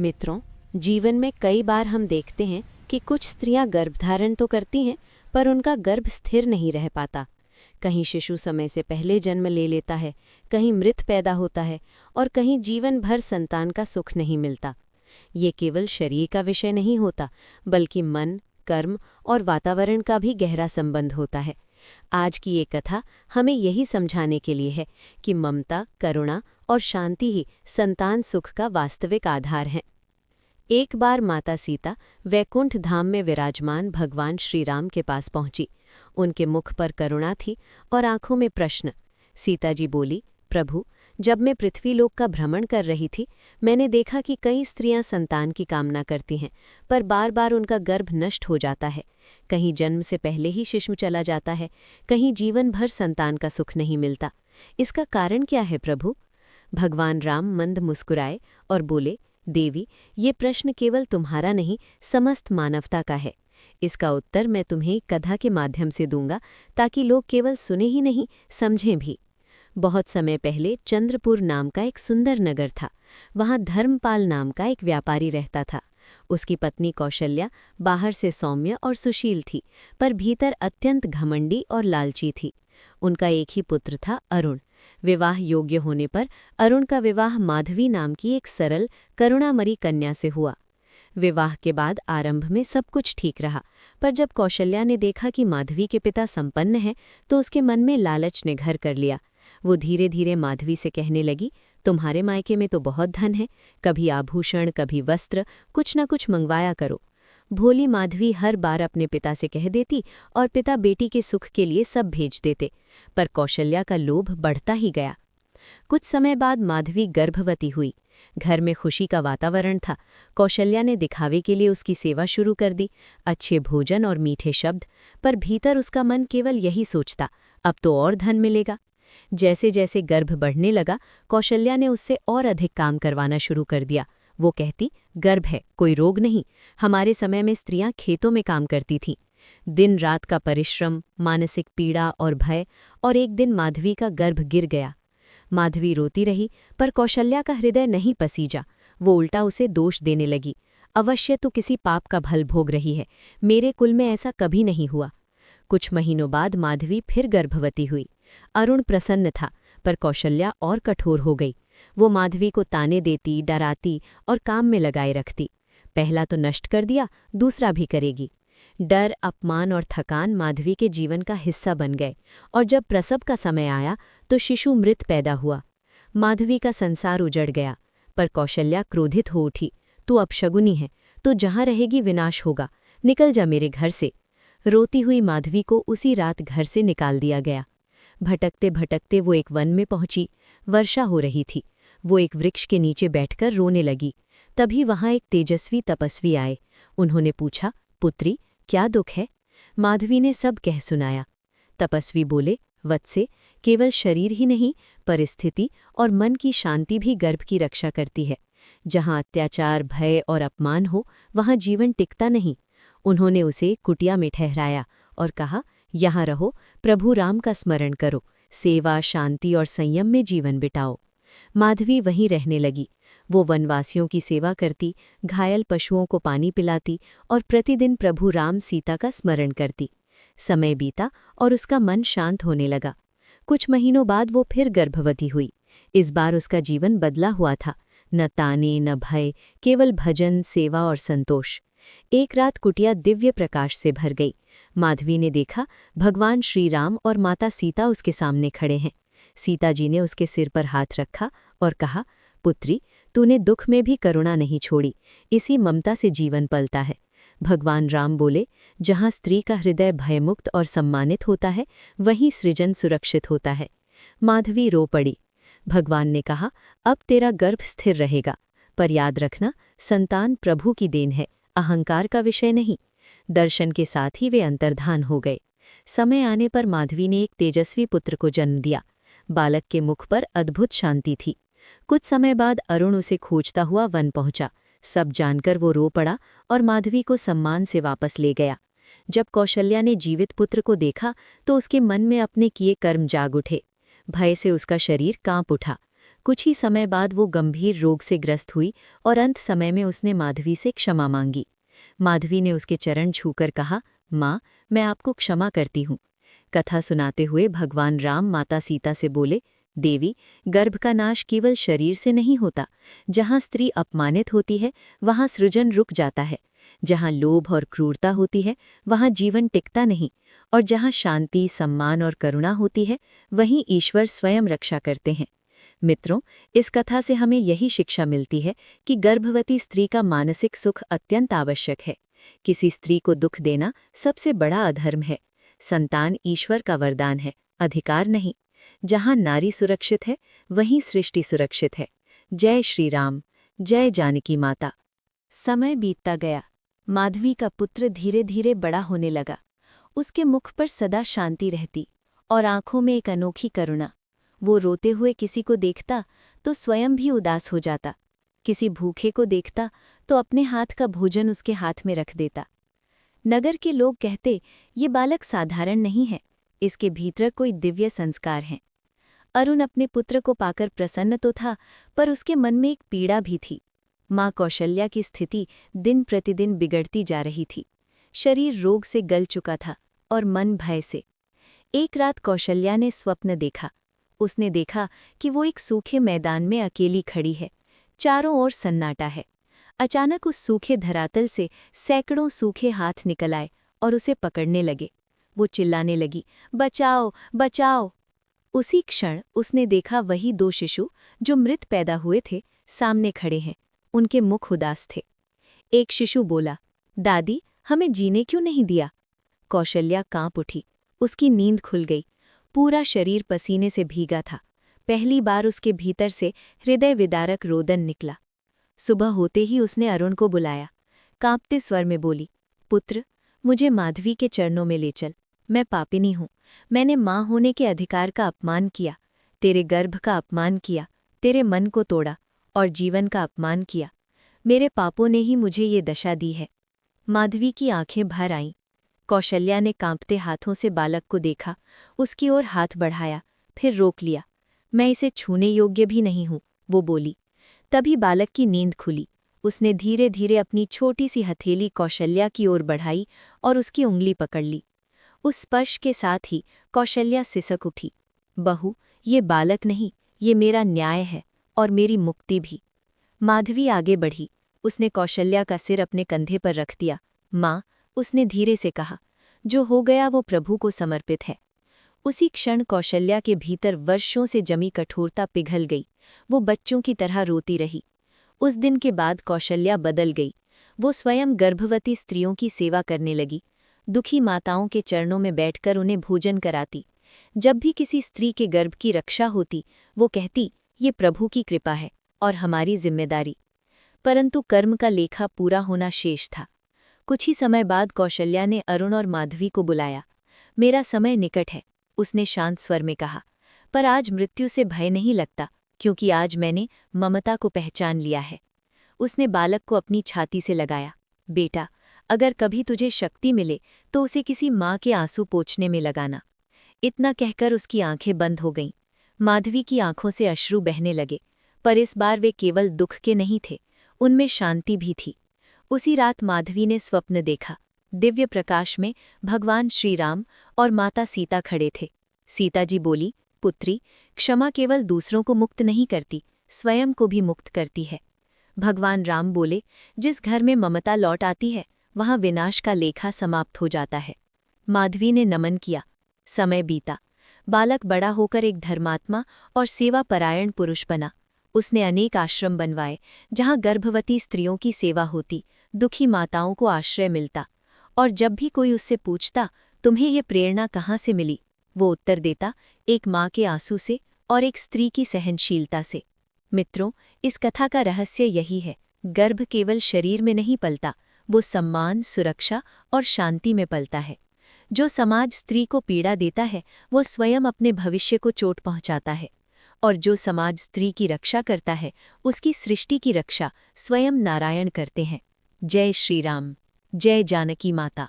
मित्रों, जीवन में कई बार हम देखते हैं कि कुछ स्त्रियां गर्भधारण तो करती हैं, पर उनका गर्भ स्थिर नहीं रह पाता। कहीं शिशु समय से पहले जन्म ले लेता है, कहीं मृत पैदा होता है और कहीं जीवन भर संतान का सुख नहीं मिलता। ये केवल शरीर का विषय नहीं होता, बल्कि मन, कर्म और वातावरण का भी गहरा संबंध होता है। आज की ये कथा हमें यही समझाने के लिए है कि ममता, करुणा और शांति ही संतान सुख का वास्तविक आधार हैं। एक बार माता सीता वैकुंठ धाम में विराजमान भगवान श्री राम के पास पहुंची। उनके मुख पर करुणा थी और आंखों में प्रश्न। सीता जी बोली, प्रभु, जब मैं पृथ्वीलोक का भ्रमण कर रही थी, मैंने देखा कि कई स्त्रियां संतान की कामना करती हैं, पर बार बार उनका गर्भ नष्ट हो जाता है। कहीं जन्म से पहले ही शिशु चला जाता है, कहीं जीवन भर संतान का सुख नहीं मिलता। इसका कारण क्या है प्रभु? भगवान राम मंद मुस्कुराए और बोले, देवी, ये प्रश्न केवल तुम्हारा नहीं, समस्त मानवता का है। इसका उत्तर मैं तुम्हें एक कथा के माध्यम से दूंगा, ताकि लोग केवल सुने ही नहीं, समझें भी। बहुत समय पहले चंद्रपुर नाम का एक सुंदर नगर था। वहाँ धर्मपाल नाम का एक व्यापारी रहता था। उसकी पत्नी कौशल्या बाहर से सौम्य और सुशील थी, पर भीतर अत्यंत घमंडी और लालची थी। उनका एक ही पुत्र था, अरुण। विवाह योग्य होने पर अरुण का विवाह माधवी नाम की एक सरल, करुणामयी कन्या से हुआ। विवाह के बाद आरंभ में सब कुछ ठीक रहा, पर जब कौशल्या ने देखा कि माधवी के पिता संपन्न हैं, तो उसके मन में लालच ने घर कर लिया। वो धीरे धीरे माधवी से कहने लगी, तुम्हारे मायके में तो बहुत धन है, कभी आभूषण, कभी वस्त्र, कुछ न कुछ मंगवाया करो। भोली माधवी हर बार अपने पिता से कह देती और पिता बेटी के सुख के लिए सब भेज देते, पर कौशल्या का लोभ बढ़ता ही गया। कुछ समय बाद माधवी गर्भवती हुई। घर में खुशी का वातावरण था। कौशल्या ने दिखावे के लिए उसकी सेवा शुरू कर दी, अच्छे भोजन और मीठे शब्द, पर भीतर उसका मन केवल यही सोचता, अब तो और धन मिलेगा। जैसे जैसे गर्भ बढ़ने लगा, कौशल्या ने उससे और अधिक काम करवाना शुरू कर दिया। वो कहती, गर्भ है, कोई रोग नहीं। हमारे समय में स्त्रियां खेतों में काम करती थीं। दिन रात का परिश्रम, मानसिक पीड़ा और भय, और एक दिन माधवी का गर्भ गिर गया। माधवी रोती रही, पर कौशल्या का हृदय नहीं पसीजा। वो उल्टा उसे दोष देने लगी, अवश्य तू किसी पाप का भल भोग रही है, मेरे कुल में ऐसा कभी नहीं हुआ। कुछ महीनों बाद माधवी फिर गर्भवती हुई। अरुण प्रसन्न था, पर कौशल्या और कठोर हो गई। वो माधवी को ताने देती, डराती और काम में लगाए रखती। पहला तो नष्ट कर दिया, दूसरा भी करेगी। डर, अपमान और थकान माधवी के जीवन का हिस्सा बन गए, और जब प्रसव का समय आया तो शिशु मृत पैदा हुआ। माधवी का संसार उजड़ गया, पर कौशल्या क्रोधित हो उठी, तू अपशगुनी है, तू जहाँ रहेगी विनाश होगा, निकल जा मेरे घर से। रोती हुई माधवी को उसी रात घर से निकाल दिया गया। भटकते भटकते वो एक वन में पहुंची। वर्षा हो रही थी। वो एक वृक्ष के नीचे बैठकर रोने लगी। तभी वहां एक तेजस्वी तपस्वी आए। उन्होंने पूछा, पुत्री, क्या दुख है? माधवी ने सब कह सुनाया। तपस्वी बोले, वत्से, केवल शरीर ही नहीं, परिस्थिति और मन की शांति भी गर्भ की रक्षा करती है। जहाँ अत्याचार, भय और अपमान हो, वहाँ जीवन टिकता नहीं। उन्होंने उसे कुटिया में ठहराया और कहा, यहाँ रहो, प्रभु राम का स्मरण करो, सेवा, शांति और संयम में जीवन बिताओ। माधवी वहीं रहने लगी। वो वनवासियों की सेवा करती, घायल पशुओं को पानी पिलाती और प्रतिदिन प्रभु राम सीता का स्मरण करती। समय बीता और उसका मन शांत होने लगा। कुछ महीनों बाद वो फिर गर्भवती हुई। इस बार उसका जीवन बदला हुआ था। न ताने, न भय, केवल भजन, सेवा और संतोष। एक रात कुटिया दिव्य प्रकाश से भर गई। माधवी ने देखा, भगवान श्री राम और माता सीता उसके सामने खड़े हैं। सीता जी ने उसके सिर पर हाथ रखा और कहा, पुत्री, तूने दुख में भी करुणा नहीं छोड़ी, इसी ममता से जीवन पलता है। भगवान राम बोले, जहाँ स्त्री का हृदय भयमुक्त और सम्मानित होता है, वहीं सृजन सुरक्षित होता है। माधवी रो पड़ी। भगवान ने कहा, अब तेरा गर्भ स्थिर रहेगा, पर याद रखना, संतान प्रभु की देन है, अहंकार का विषय नहीं। दर्शन के साथ ही वे अंतर्धान हो गए। समय आने पर माधवी ने एक तेजस्वी पुत्र को जन्म दिया। बालक के मुख पर अद्भुत शांति थी। कुछ समय बाद अरुण उसे खोजता हुआ वन पहुंचा। सब जानकर वो रो पड़ा और माधवी को सम्मान से वापस ले गया। जब कौशल्या ने जीवित पुत्र को देखा तो उसके मन में अपने किए कर्म जाग उठे। भय से उसका शरीर कांप उठा। कुछ ही समय बाद वो गंभीर रोग से ग्रस्त हुई और अंत समय में उसने माधवी से क्षमा मांगी। माधवी ने उसके चरण छूकर कहा, माँ, मैं आपको क्षमा करती हूँ। कथा सुनाते हुए भगवान राम माता सीता से बोले, देवी, गर्भ का नाश केवल शरीर से नहीं होता। जहाँ स्त्री अपमानित होती है वहाँ सृजन रुक जाता है। जहाँ लोभ और क्रूरता होती है वहाँ जीवन टिकता नहीं। और जहाँ शांति, सम्मान और करुणा होती है वहीं ईश्वर स्वयं रक्षा करते हैं। मित्रों, इस कथा से हमें यही शिक्षा मिलती है कि गर्भवती स्त्री का मानसिक सुख अत्यंत आवश्यक है। किसी स्त्री को दुख देना सबसे बड़ा अधर्म है। संतान ईश्वर का वरदान है, अधिकार नहीं। जहाँ नारी सुरक्षित है वहीं सृष्टि सुरक्षित है। जय श्री राम, जय जानकी माता। समय बीतता गया। माधवी का पुत्र धीरे धीरे बड़ा होने लगा। उसके मुख पर सदा शांति रहती और आंखों में एक अनोखी करुणा। वो रोते हुए किसी को देखता तो स्वयं भी उदास हो जाता। किसी भूखे को देखता तो अपने हाथ का भोजन उसके हाथ में रख देता। नगर के लोग कहते, ये बालक साधारण नहीं है, इसके भीतर कोई दिव्य संस्कार हैं। अरुण अपने पुत्र को पाकर प्रसन्न तो था, पर उसके मन में एक पीड़ा भी थी। माँ कौशल्या की स्थिति दिन प्रतिदिन बिगड़ती जा रही थी। शरीर रोग से गल चुका था और मन भय से। एक रात कौशल्या ने स्वप्न देखा। उसने देखा कि वो एक सूखे मैदान में अकेली खड़ी है। चारों ओर सन्नाटा है। अचानक उस सूखे धरातल से सैकड़ों सूखे हाथ निकल आए और उसे पकड़ने लगे। वो चिल्लाने लगी, बचाओ, बचाओ। उसी क्षण उसने देखा वही 2 शिशु जो मृत पैदा हुए थे सामने खड़े हैं। उनके मुख उदास थे। एक शिशु बोला, दादी, हमें जीने क्यों नहीं दिया? कौशल्या कांप उठी। उसकी नींद खुल गई। पूरा शरीर पसीने से भीगा था। पहली बार उसके भीतर से हृदय विदारक रोदन निकला। सुबह होते ही उसने अरुण को बुलाया। कांपते स्वर में बोली, पुत्र, मुझे माधवी के चरणों में ले चल। मैं पापिनी हूँ। मैंने माँ होने के अधिकार का अपमान किया, तेरे गर्भ का अपमान किया, तेरे मन को तोड़ा और जीवन का अपमान किया। मेरे पापों ने ही मुझे ये दशा दी है। माधवी की आंखें भर आईं। कौशल्या ने कांपते हाथों से बालक को देखा, उसकी ओर हाथ बढ़ाया, फिर रोक लिया। मैं इसे छूने योग्य भी नहीं हूँ, वो बोली। तभी बालक की नींद खुली। उसने धीरे धीरे अपनी छोटी सी हथेली कौशल्या की ओर बढ़ाई और उसकी उंगली पकड़ ली। उस स्पर्श के साथ ही कौशल्या सिसक उठी। बहू, ये बालक नहीं, ये मेरा न्याय है और मेरी मुक्ति भी। माधवी आगे बढ़ी। उसने कौशल्या का सिर अपने कंधे पर रख दिया। माँ, उसने धीरे से कहा, जो हो गया वो प्रभु को समर्पित है। उसी क्षण कौशल्या के भीतर वर्षों से जमी कठोरता पिघल गई। वो बच्चों की तरह रोती रही। उस दिन के बाद कौशल्या बदल गई। वो स्वयं गर्भवती स्त्रियों की सेवा करने लगी। दुखी माताओं के चरणों में बैठकर उन्हें भोजन कराती। जब भी किसी स्त्री के गर्भ की रक्षा होती, वो कहती, ये प्रभु की कृपा है और हमारी जिम्मेदारी। परंतु कर्म का लेखा पूरा होना शेष था। कुछ ही समय बाद कौशल्या ने अरुण और माधवी को बुलाया। मेरा समय निकट है, उसने शांत स्वर में कहा, पर आज मृत्यु से भय नहीं लगता, क्योंकि आज मैंने ममता को पहचान लिया है। उसने बालक को अपनी छाती से लगाया। बेटा, अगर कभी तुझे शक्ति मिले तो उसे किसी माँ के आंसू पोंछने में लगाना। इतना कहकर उसकी आंखें बंद हो गईं। माधवी की आंखों से अश्रु बहने लगे, पर इस बार वे केवल दुख के नहीं थे, उनमें शांति भी थी। उसी रात माधवी ने स्वप्न देखा। दिव्य प्रकाश में भगवान श्री राम और माता सीता खड़े थे। सीता जी बोली, पुत्री, क्षमा केवल दूसरों को मुक्त नहीं करती, स्वयं को भी मुक्त करती है। भगवान राम बोले, जिस घर में ममता लौट आती है वहाँ विनाश का लेखा समाप्त हो जाता है। माधवी ने नमन किया। समय बीता। बालक बड़ा होकर एक धर्मात्मा और सेवापरायण पुरुष बना। उसने अनेक आश्रम बनवाए, जहाँ गर्भवती स्त्रियों की सेवा होती, दुखी माताओं को आश्रय मिलता। और जब भी कोई उससे पूछता, तुम्हें ये प्रेरणा कहाँ से मिली, वो उत्तर देता, एक माँ के आंसू से और एक स्त्री की सहनशीलता से। मित्रों, इस कथा का रहस्य यही है, गर्भ केवल शरीर में नहीं पलता, वो सम्मान, सुरक्षा और शांति में पलता है। जो समाज स्त्री को पीड़ा देता है वो स्वयं अपने भविष्य को चोट पहुंचाता है, और जो समाज स्त्री की रक्षा करता है उसकी सृष्टि की रक्षा स्वयं नारायण करते हैं। जय श्री राम, जय जानकी माता।